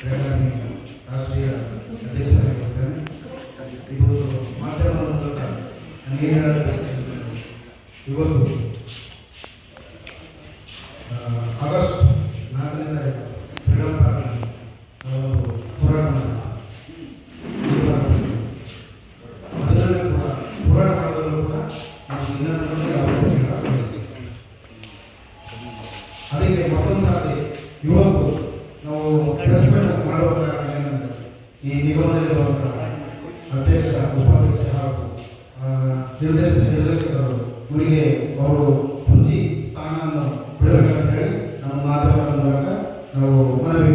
ಬೆಳಗಾವಿ ರಾಷ್ಟ್ರೀಯ ಅಧ್ಯಕ್ಷರಾಗಿರುತ್ತೇನೆ. ಇವತ್ತು ಮಾಧ್ಯಮದ ಇವತ್ತು ಆಗಸ್ಟ್ 4ರಿಂದ ಫ್ರೀಡಂ ಪಾರ್ಕ್ ಹೋರಾಟ ಅದರಲ್ಲಿ ಕೂಡ ಹೋರಾಟ ಮಾಡೋದ್ರಲ್ಲೂ ಕೂಡ ನಾವು ಅದಕ್ಕೆ ಮತ್ತೊಂದು ಸಾರಿ ಇವತ್ತು ನಾವು ಪ್ರೆಸ್ ಮೀಟ್ ಮಾಡುವ ಕಾರಣ ಏನಂದರೆ ಈ ನಿಗಮದಲ್ಲಿರುವಂತಹ ಅಧ್ಯಕ್ಷ ಉಪಾಧ್ಯಕ್ಷ ಹಾಗೂ ನಿರ್ದೇಶಕರು ಇವರಿಗೆ ಅವರು ಕುರ್ಚಿ ಸ್ಥಾನವನ್ನು ಬಿಡಬೇಕಂತ ಹೇಳಿ ನಮ್ಮ ಮಾಧ್ಯಮದ ಮೂಲಕ ನಾವು ಮನವಿ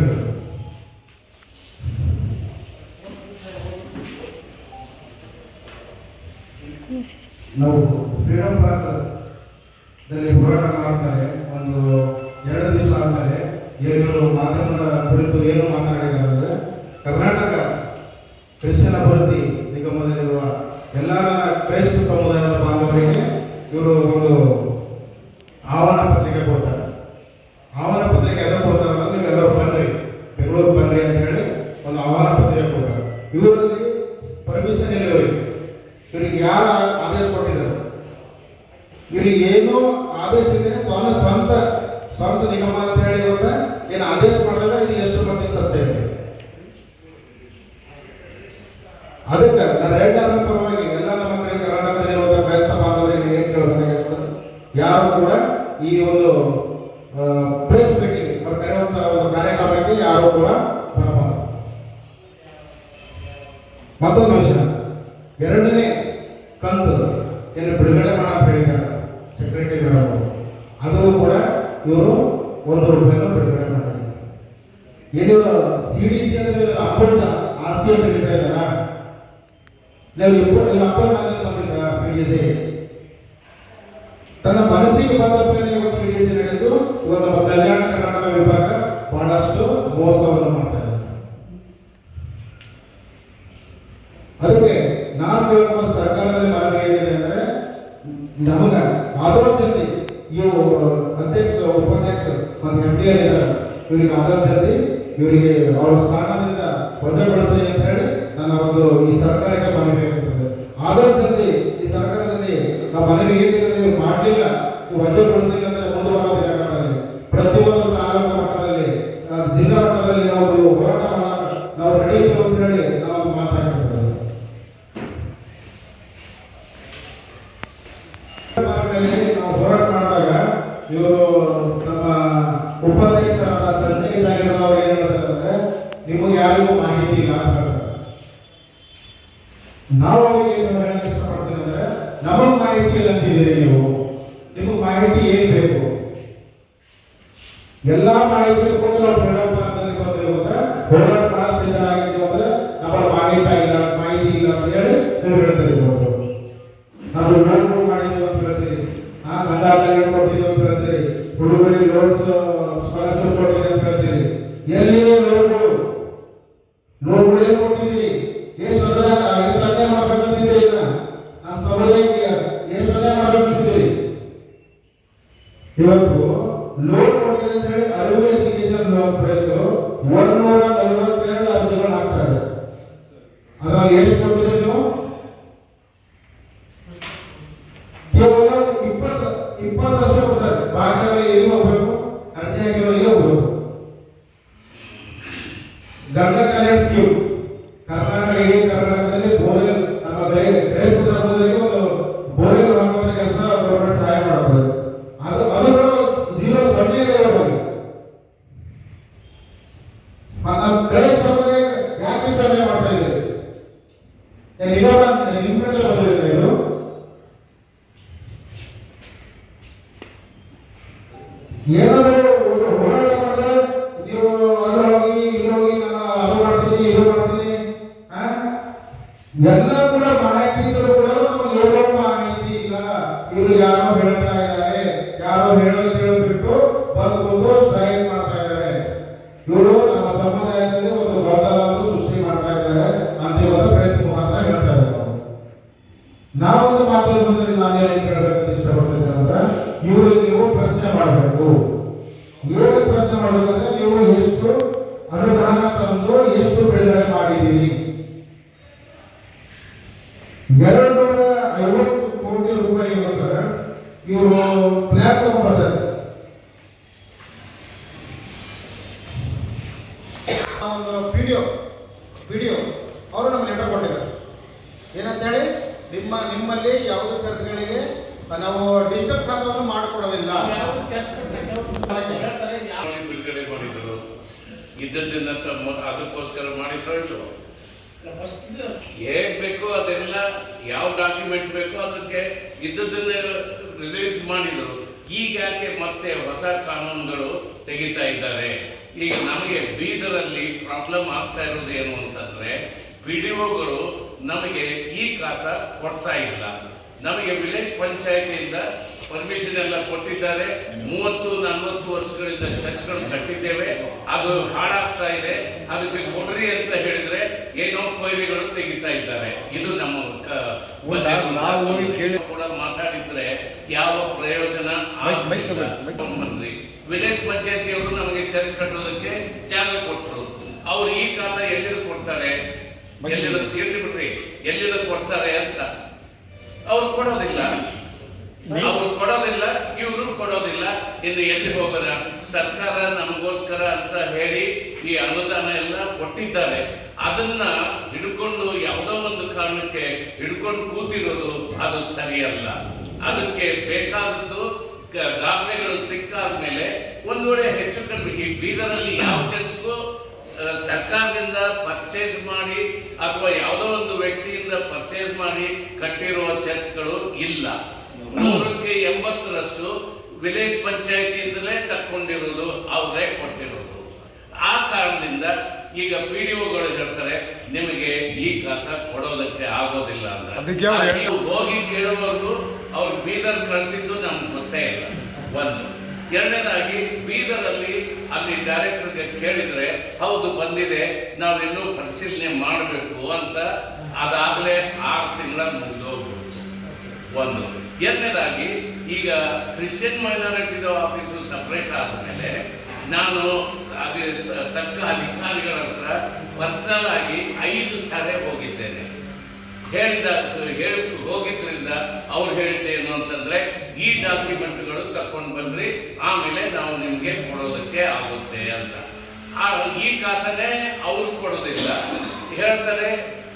ನಾವು ಫ್ರೀಡಂ ಪಾರ್ಕ್ದಲ್ಲಿ ಹೋರಾಟ ಮಾಡ್ತಾರೆ. ಒಂದು 2 ದಿವಸ ಆದಮೇಲೆ ಏನು ಮಾಧ್ಯಮದ ಕುರಿತು ಏನು ಮಾತನಾಡಿದ್ದಾರೆ ಅಂದರೆ ಕರ್ನಾಟಕ ಕ್ರಿಶ್ಚಿಯನ್ ಅಭಿವೃದ್ಧಿ ನಿಗಮದಲ್ಲಿರುವ ಎಲ್ಲ ಕ್ರೈಸ್ತ ಸಮುದಾಯದ ಬಾಂಧವರಿಗೆ ಇವರು ಒಂದು ಆಹ್ವಾನ ಪತ್ರಿಕೆ ಕೊಡ್ತಾರೆ. ಆಹ್ವಾನ ಪತ್ರಿಕೆ ಎದ ಕೊಡ್ತಾರಲ್ಲ, ನೀವೆಲ್ಲರೂ ಬನ್ನಿರಿ, ಬೆಂಗಳೂರು ಬನ್ನಿರಿ ಅಂತ ಹೇಳಿ ಒಂದು ಆಹ್ವಾನ ಪತ್ರಿಕೆ ಕೊಡ್ತಾರೆ. ಇವರಲ್ಲಿ ಪರ್ಮಿಷನ್ ಇಲ್ಲ ಇವರಿಗೆ ಯಾರು ಆದೇಶ ಕೊಟ್ಟಿದ್ದಾರೆ? ಇವರಿಗೆ ಏನು ಆದೇಶ ಇದೆ ತಾನು ಸ್ವಂತ ನಿಗಮ ಅಂತ ಹೇಳಿ ಇವಾಗ ಏನು ಆದೇಶ ಮಾಡಿದ್ರೆ ಇದು ಎಷ್ಟು ಮಟ್ಟಿಗೆ ಸತ್ಯ ಇದೆ? ಅದಕ್ಕೆ ನಾನು ಎರಡನೇ ಪರವಾಗಿ ಎಲ್ಲ ನಮ್ಮ ಕಡೆ ಕರ್ನಾಟಕದಲ್ಲಿರುವಂತಹ ಕ್ರೈಸ್ತ ಬಾಂಧವರಿಗೆ ಏನು ಕೇಳಬೇಕಾಗಿರ್ತದೆ, ಯಾರು ಕೂಡ ಈ ಒಂದು ಪ್ರೆಸ್ ಮೀಟಿಂಗ್ ಅವ್ರು ಕರೆಯುವಂತಹ ಒಂದು ಕಾರ್ಯಕ್ರಮಕ್ಕೆ ಯಾರು ಕೂಡ ಬರಬಾರದು. ಮತ್ತೊಂದು ವಿಷಯ, 2ನೇ ಕಂತು ಏನು ಬಿಡುಗಡೆ ಮಾಡಕ್ಕೆ ಹೇಳಿದ್ದಾರೆ ಸೆಕ್ರೆಟರಿ ಮೇಡಮ್, ಅದು ಕೂಡ ಇವರು ₹1 ಬಿಡುಗಡೆ ಮಾಡ್ತಾರೆ. ಏನು CDC ಅಂದ್ರೆ ಅಪ್ಪಟ ಆಸ್ತಿಯನ್ನು ಹಿಡಿತಾ ಇದ್ದಾರ? ಅಪ್ಪನ ಮನೆಯಲ್ಲಿ ಬಂದಿದ್ದ CDC ತನ್ನ ಮನಸ್ಸಿಗೆ ಬಂದ CDC ನಡೆದು ಇವಾಗ ಕಲ್ಯಾಣ ಕರ್ನಾಟಕ ವಿಭಾಗ ಬಹಳಷ್ಟು ಮೋಸವನ್ನು ಮಾಡ್ತಾರೆ. ಅದಕ್ಕೆ ನಾನು ಹೇಳುವ ಸರ್ಕಾರದಲ್ಲಿ ಮನವಿ ಏನಿದೆ ಅಂದರೆ ನಮಗ ಆದರ್ಶ ಜಲ್ದಿ ಇವು ಅಧ್ಯಕ್ಷ ಉಪಾಧ್ಯಕ್ಷ ಮತ್ತು MD ಇದ್ದಾರೆ, ಇವರಿಗೆ ಆದರ್ಶ ಜಲ್ದಿ ಇವರಿಗೆ ಅವರ ಸ್ಥಾನದಿಂದ ವಜಾಗೊಳಿಸಲಿ ಅಂತ ಹೇಳಿ ನನ್ನ ಒಂದು ಈ ಸರ್ಕಾರಕ್ಕೆ ಮನವಿ ಆಗಿರ್ತದೆ. ಆದರ್ಶ ಜಲ್ದಿ ಈ ಸರ್ಕಾರದಲ್ಲಿ ನಾವು ಮನವಿ ಏನಿದೆ ಇವ್ರು ಮಾಡಲಿಲ್ಲ, ವಜಾಗೊಳಿಸಲಿಲ್ಲ ಅಂದರೆ ಮುಂದುವರೆದ ಪ್ರತಿಯೊಂದು ತಾಲೂಕು ಮಟ್ಟದಲ್ಲಿ ಜಿಲ್ಲಾ ಮಟ್ಟದಲ್ಲಿ ನಾವು ಹೋರಾಟ ನಾವು ರೆಡಿ ಅಂತ ಹೇಳಿ ನಾವು ಮಾತಾಡ್ತಿರ್ತೇವೆ. ನಾವು ಹೋರಾಟ ಮಾಡಿದಾಗ ಇವರು ನಮ್ಮ ಉಪಾಧ್ಯಕ್ಷರಾದ ಸಂಜಯ್ ಜಾಗೀರ್ ಅವರು ಏನು ಹೇಳ್ತಾರೆ, ನಿಮಗೆ ಯಾರಿಗೂ ಮಾಹಿತಿ ಇಲ್ಲ ಅಂತ ಹೇಳ್ತಾರೆ. ನಾವು ಅವರಿಗೆ ಏನು ಹೇಳಕ್ಕೆ ಇಷ್ಟಪಡ್ತೀವಿ ಅಂದ್ರೆ, ನಮಗೆ ಮಾಹಿತಿ ಇಲ್ಲ ಅಂತಿದ್ದೀರಿ ನೀವು, ನಿಮಗೆ ಮಾಹಿತಿ ಏನ್ ಬೇಕು ಎಲ್ಲ ಮಾಹಿತಿ ಕೊಟ್ಟು ನಾವು ಫ್ರೀಡಂ ಪಾರ್ಕ್ನಲ್ಲಿ ಬಂದಿವಿ ಅಂತ ಹೋರಾಟ ಮಾಡಿ ಸಿದ್ಧರಾಗಿದ್ದೀವಿ ಅಂದ್ರೆ ನಮ್ಮಲ್ಲಿ ಮಾಹಿತಿ ಇಲ್ಲ ಅಂತ ಹೇಳಿ ನೀವು ಹೇಳ್ತೀರಿ. ನಾವು ನೋಡ್ಕೊಂಡು ಮಾಡಿದ್ದೀವಿ ಅಂತ ಹೇಳ್ತೀರಿ, ಗಂಡಾದಲ್ಲಿ ಕೊಟ್ಟಿದ್ದೀವಿ ಅಂತ ಹೇಳ್ತೀರಿ, ಹುಡುಗರಿಗೆ ಲೋನ್ಸ್ ಸ್ಕಾಲರ್ಶಿಪ್ ಕೊಟ್ಟಿದ್ದೀವಿ ಅಂತ ಹೇಳ್ತೀರಿ. ಎಲ್ಲಿ ನೋಡ್ಗಳು ಏನು ಕೊಟ್ಟಿದ್ದೀರಿ? ಎಷ್ಟು ಅನ್ಯಾಯ ಮಾಡ್ಬೇಕಂತಿದ್ದೀರಿ? ಈಗ ನಮ್ಮ ಸಮುದಾಯಕ್ಕೆ ಎಷ್ಟು ಅನ್ಯಾಯ ಮಾಡ್ಬೇಕಂತಿದ್ದೀರಿ? ಇವತ್ತು ಲೋನ್ ಕೊಟ್ಟಿದೆ ಅಂತ ಹೇಳಿ ಅರಿವು ಎಜುಕೇಶನ್ ಲೋನ್ ಪ್ರೈಸ್ 142 ಅರ್ಜಿಗಳು ಹಾಕ್ತಾರೆ. ಅದರಲ್ಲಿ ಎಷ್ಟು ಕೊಟ್ಟಿದ್ದೀರಿ ನೀವು? ಕೇವಲ 20% ಕೊಡ್ತಾರೆ. ಭಾಷೆಗಳು ಎಲ್ಲಿ ಹೋಗ್ಬೇಕು, ಅರ್ಜಿ ಹಾಕಿರೋ ಎಲ್ಲಿ ಹೋಗ್ಬೇಕು? ಗಂಗಾ ಕಲ್ಯಾಣ ಸ್ಕೀಮ್ ಇಡೀ ಕರ್ನಾಟಕದಲ್ಲಿ ಬೋರ್ವೆಲ್ ನಮ್ಮ ಬೇರೆ ಕ್ರೈಸ್ತ ಧರ್ಮದವರಿಗೆ ಒಂದು ಬೋರ್ವೆಲ್ ಹಾಕುವ ಕೆಲಸ ಗೌರ್ಮೆಂಟ್ ಸಹಾಯ ಮಾಡ್ಬೋದು. ಅದು $0 ಇರೋವಾಗಿ ನಮ್ಮ ಕ್ರೈಸ್ತ ಧರ್ಮದ ಯಾಕೆ ಸಹಾಯ ಮಾಡ್ತಾ ಇದ್ದೀರಿ? ನಿಮ್ಮ ಕಡೆ ಬಂದಿದೆ ಇದು. ಏನಾದರೂ ಒಂದು ಹೋರಾಟ ಮಾಡಿದ್ರೆ ನೀವು ಅಲ್ಲಿ ಹೋಗಿ ಇಲ್ಲಿ ಹೋಗಿ ನಾನು ಅದು ಮಾಡ್ತೀನಿ ಇದು ಮಾಡ್ತೀನಿ ಎಲ್ಲ ಕೂಡ ಮಾಹಿತಿ ಇದ್ರೂ ಕೂಡ ಏನೋ ಮಾಹಿತಿ ಇಲ್ಲ. ಇವರು ಯಾರೋ ಹೇಳ್ತಾ ಇದ್ದಾರೆ, ಯಾರೋ ಹೇಳೋದ್ಬಿಟ್ಟು ಬಂದು ಸ್ಟ್ರೈಕ್ ಮಾಡ್ತಾ ಇದ್ದಾರೆ. ಇವರು ನಮ್ಮ ಸಮುದಾಯದಲ್ಲಿ ಒಂದು ಗೊಂದಲವನ್ನು ಸೃಷ್ಟಿ ಮಾಡ್ತಾ ಇದ್ದಾರೆ ಅಂತ ಇವತ್ತು ಪ್ರೆಸ್ ಮುಖಾಂತರ ಹೇಳ್ತಾ ಇದ್ದಾರೆ. ನಾವೊಂದು ಮಾಧ್ಯಮದಲ್ಲಿ ನಾನೇನು ಕೇಳಬೇಕಂತ ಇಷ್ಟಪಡ್ತಿದ್ದೆ ಅಂದ್ರೆ, ಇವ್ರಿಗೆ ನೀವು ಪ್ರಶ್ನೆ ಮಾಡಬೇಕು. ಏನು ಪ್ರಶ್ನೆ ಮಾಡಬೇಕಂದ್ರೆ, ನೀವು ಎಷ್ಟು ಅನುದಾನ ಎಷ್ಟು ಬಿಡುಗಡೆ ಮಾಡಿದ್ದೀರಿ? 250 ಕೋಟಿ ರೂಪಾಯಿ ಇವರು ಪ್ಲಾನ್ ತಗೊಂಡ್ಬರ್ತಾರೆ. ವಿಡಿಯೋ ಅವರು ನಮ್ಗೆ ಲೆಟರ್ ಕೊಟ್ಟಿದ್ದಾರೆ. ಏನಂತೇಳಿ, ನಿಮ್ಮಲ್ಲಿ ಯಾವುದೇ ಚರ್ಚ್ಗಳಿಗೆ ನಾವು ಡಿಜಿಟಲ್ ಖಾತೆಯನ್ನು ಮಾಡಿಕೊಡೋದಿಲ್ಲ. ಬಿಡುಗಡೆ ಮಾಡಿದ್ರು ಇದ್ದದ್ದನ್ನ ಅದಕ್ಕೋಸ್ಕರ ಮಾಡಿದ್ರು ಇಲ್ವೋ? ಹೇಗ್ ಬೇಕೋ ಅದೆಲ್ಲ ಯಾವ ಡಾಕ್ಯುಮೆಂಟ್ ಬೇಕೋ ಅದಕ್ಕೆ ಇದ್ದದನ್ನೇ ರಿಲೀಸ್ ಮಾಡಿದ್ರು. ಈಗ ಯಾಕೆ ಮತ್ತೆ ಹೊಸ ಕಾನೂನುಗಳು ತೆಗಿತಾ ಇದ್ದಾರೆ? ಈಗ ನಮಗೆ ಬೀದರಲ್ಲಿ ಪ್ರಾಬ್ಲಮ್ ಆಗ್ತಾ ಇರೋದು ಏನು ಅಂತಂದ್ರೆ, PDOಗಳು ನಮಗೆ ಈ ಖಾತಾ ಕೊಡ್ತಾ ಇಲ್ಲ. ನಮಗೆ ವಿಲೇಜ್ ಪಂಚಾಯತಿಯಿಂದ ಪರ್ಮಿಷನ್ ಎಲ್ಲ ಕೊಟ್ಟಿದ್ದಾರೆ. 30-40 ವರ್ಷಗಳಿಂದ ಚರ್ಚ್ಗಳು ಕಟ್ಟಿದ್ದೇವೆ, ಅದು ಹಾಳಾಗ್ತಾ ಇದೆ, ಅದಕ್ಕೆ ಕೊಡ್ರಿ ಅಂತ ಹೇಳಿದ್ರೆ ಏನೋ ಕೊಯ್ಲಿಗಳು ತೆಗಿತಾ ಇದ್ದಾರೆ. ಇದು ನಮ್ಮ ಕೂಡ ಮಾತಾಡಿದ್ರೆ ಯಾವ ಪ್ರಯೋಜನ ಬಂದ್ರಿ. ವಿಲೇಜ್ ಪಂಚಾಯತಿಯವರು ನಮಗೆ ಚರ್ಚ್ ಕಟ್ಟೋದಕ್ಕೆ ಜಾಗ ಕೊಟ್ಟರು. ಅವ್ರು ಈ ಖಾತಾ ಎಲ್ಲಿದು ಕೊಡ್ತಾರೆ, ಎಲ್ಲಿ ಬಿಟ್ರಿ ಎಲ್ಲಿದು ಕೊಡ್ತಾರೆ ಅಂತ ಅವ್ರು ಕೊಡೋದಿಲ್ಲ. ಇವರು ಕೊಡೋದಿಲ್ಲ. ಇನ್ನು ಎಲ್ಲಿ ಹೋಗೋಣ? ಸರ್ಕಾರ ನಮಗೋಸ್ಕರ ಅಂತ ಹೇಳಿ ಈ ಅನುದಾನ ಎಲ್ಲ ಕೊಟ್ಟಿದ್ದಾರೆ. ಅದನ್ನ ಹಿಡ್ಕೊಂಡು ಯಾವುದೋ ಒಂದು ಕಾರಣಕ್ಕೆ ಹಿಡ್ಕೊಂಡು ಕೂತಿರೋದು ಅದು ಸರಿಯಲ್ಲ. ಅದಕ್ಕೆ ಬೇಕಾದದ್ದು ದಾಖಲೆಗಳು ಸಿಕ್ಕಾದ್ಮೇಲೆ ಒಂದು ವೇಳೆ ಹೆಚ್ಚು ಕಡಿಮೆ ಈ ಬೀದರಲ್ಲಿ ಯಾವ ಚರ್ಚ್ಗೂ ಸರ್ಕಾರದಿಂದ ಪರ್ಚೇಸ್ ಮಾಡಿ ಅಥವಾ ಯಾವುದೋ ಒಂದು ವ್ಯಕ್ತಿಯಿಂದ ಪರ್ಚೇಸ್ ಮಾಡಿ ಕಟ್ಟಿರುವ ಚರ್ಚ್ಗಳು ಇಲ್ಲ. 180% ವಿಲೇಜ್ ಪಂಚಾಯತಿಯಿಂದಲೇ ತಕ್ಕೊಂಡಿರೋದು, ಅವರೇ ಕೊಟ್ಟಿರೋದು. ಆ ಕಾರಣದಿಂದ ಈಗ PDOಗಳು ಹೇಳ್ತಾರೆ ನಿಮಗೆ ಈ ಖಾತಾ ಕೊಡೋದಕ್ಕೆ ಆಗೋದಿಲ್ಲ ಅಂದ್ರೆ ನೀವು ಹೋಗಿ ಕೇಳುವವರೆಗೂ ಅವ್ರು ಬೀದರ್ ಕಳಿಸಿದ್ದು ನಮ್ಗೆ ಗೊತ್ತೇ ಇಲ್ಲ. ಒಂದು. ಎರಡನೇದಾಗಿ ಬೀದರಲ್ಲಿ ಅಲ್ಲಿ ಡೈರೆಕ್ಟರ್ಗೆ ಕೇಳಿದ್ರೆ ಹೌದು ಬಂದಿದೆ, ನಾವಿನ್ನೂ ಪರಿಶೀಲನೆ ಮಾಡಬೇಕು ಅಂತ. ಅದಾಗಲೇ 6 ತಿಂಗಳ ಮುಗಿದೋಗ್ಬಿಟ್ಟು ಒಂದು. ಎರಡನೇದಾಗಿ ಈಗ ಕ್ರಿಶ್ಚಿಯನ್ ಮೈನಾರಿಟಿ ಆಫೀಸು ಸಪ್ರೇಟ್ ಆದಮೇಲೆ ನಾನು ಅದೇ ತಕ್ಕ ಅಧಿಕಾರಿಗಳ ಹತ್ರ ಪರ್ಸನಲ್ ಆಗಿ 5 ಸಾರಿ ಹೋಗಿದ್ದೇನೆ. ಹೋಗಿದ್ರಿಂದ ಅವ್ರು ಹೇಳಿದ್ದೇನು ಅಂತಂದ್ರೆ ಈ ಡಾಕ್ಯುಮೆಂಟ್ಗಳು ತಕೊಂಡು ಬಂದ್ರಿ, ಆಮೇಲೆ ನಾವು ನಿಮ್ಗೆ ಕೊಡೋದಕ್ಕೆ ಆಗುತ್ತೆ ಅಂತ. ಈ ಖಾತಾನೆ ಅವ್ರು ಕೊಡೋದಿಲ್ಲ, ಹೇಳ್ತಾರೆ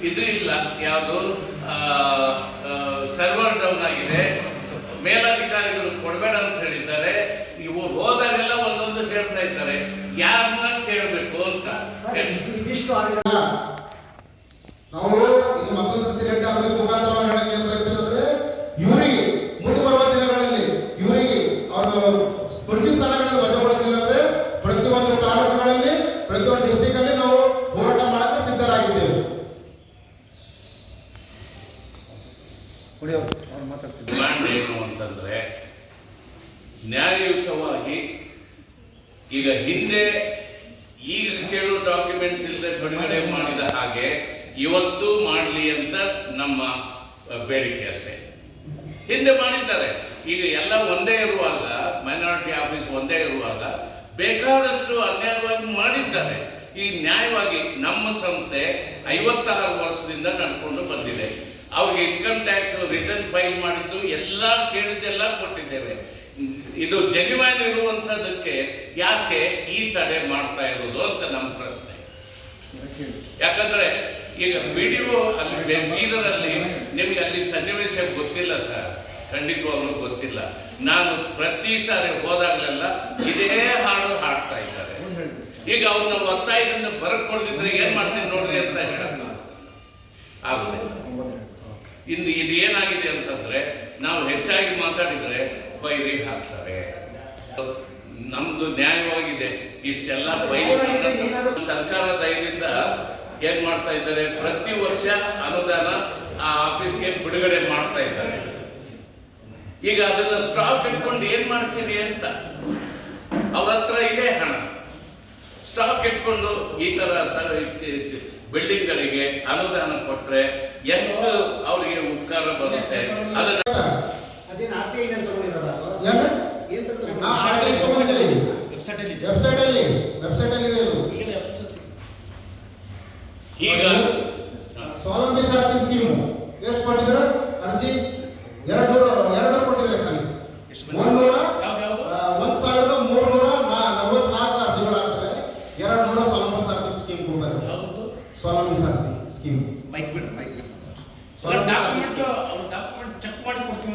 ಇದು ಇಲ್ಲ, ಯಾವುದು ಸರ್ವರ್ ಡೌನ್ ಆಗಿದೆ, ಮೇಲಧಿಕಾರಿಗಳು ಕೊಡಬೇಡ ಅಂತ ಹೇಳಿದ್ದಾರೆ. ಇವು ಹೋದಾಗೆಲ್ಲ ಒಂದೊಂದು ಹೇಳ್ತಾ ಇದ್ದಾರೆ, ಯಾರನ್ನ ಕೇಳಬೇಕು ಅಂತ. ನಾವು ಇದು ಮತ್ತೊಂದು ಸತಿ ಲೆಕ್ಕ ಮುಖಾಂತರ ಹೇಳಕ್ಕೆ ಬಯಸಿದ್ರೆ ಇವರಿಗೆ ಮುಂದೆ ಬರುವ ದಿನಗಳಲ್ಲಿ ಇವರಿಗೆ ಅವರು ಸ್ಫೂರ್ತಿ ಸ್ಥಾನಗಳನ್ನು ವಜಾಗೊಳಿಸಿಲ್ಲ ಅಂದ್ರೆ ಪ್ರತಿಯೊಂದು ತಾಲೂಕುಗಳಲ್ಲಿ ಪ್ರತಿಯೊಂದು ಡಿಸ್ಟಿಕ್ ಅಲ್ಲಿ ನಾವು ಹೋರಾಟ ಮಾಡಕ್ಕೆ ಸಿದ್ಧರಾಗಿದ್ದೇವೆ. ಏನು ಅಂತಂದ್ರೆ ನ್ಯಾಯಯುತವಾಗಿ ಈಗ ಹಿಂದೆ ಈಗ ಕೇಳೋ ಡಾಕ್ಯುಮೆಂಟ್ ಇಲ್ಲದೆ ಬಿಡುಗಡೆ ಮಾಡಿದ ಹಾಗೆ ಇವತ್ತು ಮಾಡಲಿ ಅಂತ ನಮ್ಮ ಬೇಡಿಕೆ ಅಷ್ಟೇ. ಹಿಂದೆ ಮಾಡಿದ್ದಾರೆ. ಈಗ ಎಲ್ಲ ಒಂದೇ ಇರುವಾಗ, ಮೈನಾರಿಟಿ ಆಫೀಸ್ ಒಂದೇ ಇರುವಾಗ ಬೇಕಾದಷ್ಟು ಅನ್ಯಾಯವಾಗಿ ಮಾಡಿದ್ದಾರೆ. ಈ ನ್ಯಾಯವಾಗಿ ನಮ್ಮ ಸಂಸ್ಥೆ 56 ವರ್ಷದಿಂದ ನಡ್ಕೊಂಡು ಬಂದಿದೆ. ಅವ್ರಿಗೆ ಇನ್ಕಮ್ ಟ್ಯಾಕ್ಸ್ ರಿಟರ್ನ್ ಫೈಲ್ ಮಾಡಿದ್ದು ಎಲ್ಲ ಕೇಳಿದ್ದೆಲ್ಲ ಕೊಟ್ಟಿದ್ದೇವೆ. ಇದು ಜೆನ್ಯುವೈನ್ ಇರುವಂಥದ್ದಕ್ಕೆ ಯಾಕೆ ಈ ತಡೆ ಮಾಡ್ತಾ ಇರೋದು ಅಂತ ನಮ್ಮ ಪ್ರಶ್ನೆ. ಯಾಕಂದ್ರೆ ಈಗ PDO ಅಲ್ಲಿ ಬೀದರಲ್ಲಿ ನಿಮಗೆ ಅಲ್ಲಿ ಸನ್ನಿವೇಶ ಗೊತ್ತಿಲ್ಲ ಸರ್, ಖಂಡಿತವಾಗ್ಲೂ ಗೊತ್ತಿಲ್ಲ. ನಾನು ಪ್ರತಿ ಸಾರಿ ಹೋದಾಗಲೆಲ್ಲ ಇದೇ ಹಾಡು ಹಾಡ್ತಾ ಇದ್ದಾರೆ. ಈಗ ಅವ್ರನ್ನ ಒತ್ತಾಯದಿಂದ ಬರ್ಕೊಳ್ದಿದ್ರೆ ಏನ್ ಮಾಡ್ತೀನಿ ನೋಡ್ರಿ ಅಂತ ಹೇಳಲ್ಲ, ಆಗುದಿಲ್ಲ. ಇಂದು ಇದು ಏನಾಗಿದೆ ಅಂತಂದ್ರೆ ನಾವು ಹೆಚ್ಚಾಗಿ ಮಾತಾಡಿದ್ರೆ ಬೈರಿ ಹಾಕ್ತಾರೆ. ನಮ್ದು ನ್ಯಾಯವಾಗಿದೆ, ಇಷ್ಟೆಲ್ಲ ಸರ್ಕಾರ ದಯದಿಂದ ಏನ್ ಮಾಡ್ತಾ ಇದ್ದಾರೆ, ಪ್ರತಿ ವರ್ಷ ಅನುದಾನ ಆ ಆಫೀಸ್ಗೆ ಬಿಡುಗಡೆ ಮಾಡ್ತಾ ಇದ್ದಾರೆ. ಈಗ ಅದನ್ನ ಸ್ಟಾಕ್ ಇಟ್ಕೊಂಡು ಏನ್ ಮಾಡ್ತೀರಿ ಅಂತ ಅವ್ರ ಹತ್ರ ಇದೆ ಹಣ. ಸ್ಟಾಕ್ ಇಟ್ಕೊಂಡು ಈ ತರ ಬಿಲ್ಡಿಂಗ್ಗಳಿಗೆ ಅನುದಾನ ಕೊಟ್ರೆ ಎಷ್ಟು ಅವರಿಗೆ ಉಪಕಾರ ಬರುತ್ತೆ. ಅದನ್ನ ವೆಬ್ಸೈಟ್ ಅಲ್ಲಿ ಈಗ ಸ್ವಾವಲಂಬಿ ಸಾರಥಿ ಸ್ಕೀಮು ಎಷ್ಟು ಕೊಟ್ಟಿದ್ದಾರೆ ಅರ್ಜಿ? 200 ಕೊಟ್ಟಿದ್ದಾರೆ ಖಾಲಿ. 1,344 ಅರ್ಜಿಗಳಾಗ್ತದೆ. 200 ಸ್ವಾವಲಂಬಿ ಸಾರಥಿ ಸ್ಕೀಮ್ ಕೊಡ್ತಾರೆ. ಸ್ವಾವಲಂಬಿ ಸಾರಥಿ ಸ್ಕೀಮ್ ಮೈಕ್ ಬಿಡು ಸ್ವಾವಲಂಬಿ ಸಾರಥಿ ಡಾಕ್ಯುಮೆಂಟ್ ಚೆಕ್ ಮಾಡಿ ಕೊಡ್ತೀವಿ.